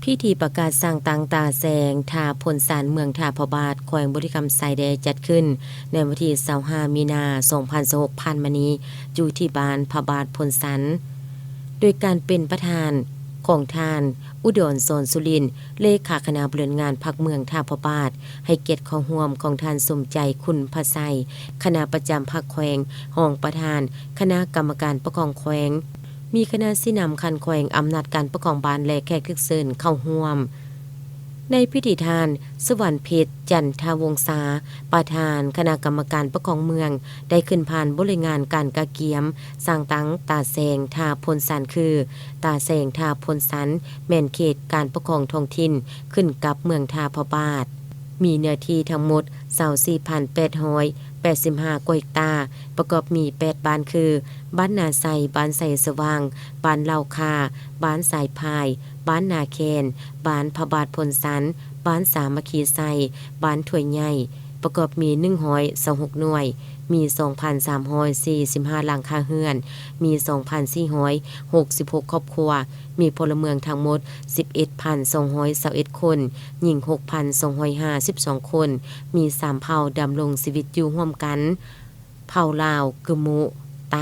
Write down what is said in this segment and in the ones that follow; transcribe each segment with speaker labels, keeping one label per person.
Speaker 1: พิธีประกาศสร้างตังตาแสงทาพลสารเมืองทาพบาทแขวงบริกรรมไซแดจัดขึ้นในวันที่25มีนา2026ผ่านมานี้อยู่ที่บ้านพบาทพลสันโดยการเป็นประธานของทานอุดรโซนสุรินทร์เลขาคณะบริหารงานพรรคเมืองทาพบาทให้เกียรติเข้าร่วมของทานสมใจคุณพไสคณะประจำพรรคแขวงห้องประธานคณะกรรมการปกครองแขวงมีคณะสินำคันแขวงอำนาจการปกครองบ้านและแขกทึกเซินเข้าร่วมในพิธีทานสวรรค์เพชรจันทาวงศาประธานคณะกรรมการปกครองเมืองได้ขึ้นผ่านบริงานการกะเกียมสร้างตังตาแสงทาพลสันคือตาแสงทาพลสันแม่นเขตการปกครองท้องถิ่นขึ้นกับเมืองทาพบาทมีเนื้อที่ทั้งหมด24,885 กว่าเฮกตาร์ประกอบมี8บ้านคือบ้านนาไซบ้านไซสว่างบ้านเหล่าคาบ้านสายพายบ้านนาแคนบ้านพบาทพลสันบ้านสามัคคีไซบ้านถ้วยใหญ่ประกอบมี126หน่วยมี 2,345 หลังคาเรือนมี 2,466 ครอบครัวมีพลเมืองทั้งหมด 11,221 คนหญิง 6,252 คนมี3เผ่าดำรงชีวิตอยู่ร่วมกันเผ่าลาวกึมุไต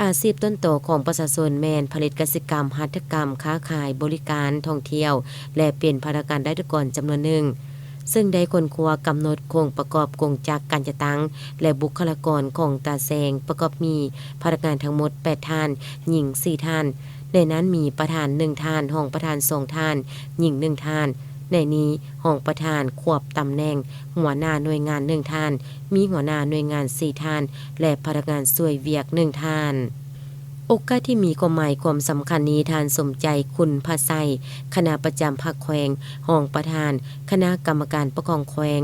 Speaker 1: อาชีพต้นโตของประชาชนแมนผลิตกสิกรรมหัตถกรรมค้าขายบริการท่องเที่ยวและเป็นภารการได้ทุกคนจำนวนหนึ่งซึ่งได้คนครัวกำหนดโครงประกอบกงจักรการจัดตั้งและบุคลากรของตาแสงประกอบมีพนักงานทั้งหมด8ท่านหญิง4ท่านในนั้นมีประธาน1ท่านห้องประธาน2ท่านหญิง1ท่านในนี้ห้องประธานควบตำแหน่งหัวหน้าหน่วยงาน1ท่านมีหัวหน้าหน่วยงาน4ท่านและพนักงานช่วยเวียก1ท่านโอกาสที่มีความหมายความสำคัญนี้ทานสมใจคุณพไสคณะประจำพรรคแขวงห้องประธานคณะกรรมการปกครองแขวง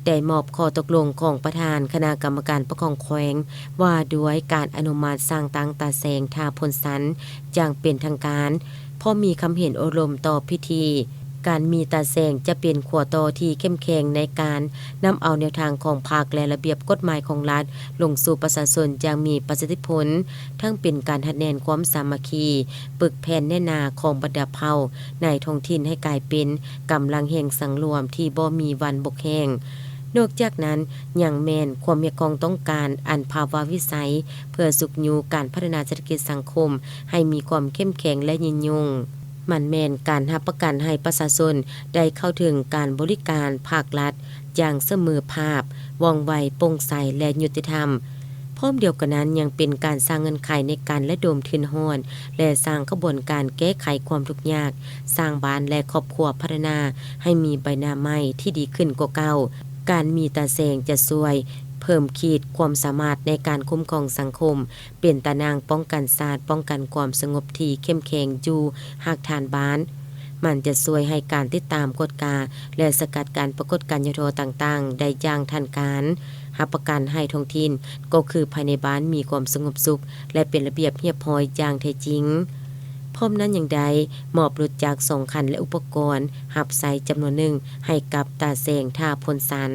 Speaker 1: ได้มอบข้อตกลงของประธานคณะกรรมการปกครองแขวงว่าด้วยการอนุมัติสร้างตังตาแสงทาพลสันอย่างเป็นทางการเพราะมีคำเห็นอารมณ์ต่อพิธีการมีตาแสงจะเป็นขัวโตที่เข้มแข็งในการนำเอาแนวทางของพรรคและระเบียบกฎหมายของรัฐลงสู่ประชาชนอย่างมีประสิทธิผลทั้งเป็นการหัดแน่นความสามัคคีปึกแผ่นแน่นาของบรรดาเผ่าในท้องถิ่นให้กลายเป็นกำลังแห่งสังรวมที่บ่มีวันบกแห้งนอกจากนั้นยังแม่นความมีกองต้องการอันภาวะวิสัยเพื่อสุขอยู่การพัฒนาเศรษฐกิจสังคมให้มีความเข้มแข็งและยืนยงมันแม่นการรับประกันให้ประชาชนได้เข้าถึงการบริการภาครัฐอย่างเสมอภาพว่องไวโปร่งใสและยุติธรรมพร้อมเดียวกันนั้นยังเป็นการสร้างเงื่อนไขในการระดมทุนห้อนและสร้างกระบวนการแก้ไขความทุกข์ยากสร้างบ้านและครอบครัวพัฒนาให้มีใบหน้าใหม่ที่ดีขึ้นกว่าเก่าการมีตาแสงจะช่วยเพิ่มขีดความสามารถในการคุ้มครองสังคมเป็นตานางป้องกันศาสตร์ป้องกันความสงบที่เข้มแข็งอยู่หากฐานบ้านมันจะช่วยให้การติดตามกฎกาและสกัดการปรากฏการณ์ยุทโธต่างๆได้อย่างทันการรับประกันให้ท้องถิ่นก็คือภายในบ้านมีความสงบสุขและเป็นระเบียบเรียบร้อยอย่างแท้จริงพร้อมนั้นอย่างใดมอบรถจักร2 คันและอุปกรณ์หับใส่จำนวนหนึ่งให้กับตาแสงทาพลสัน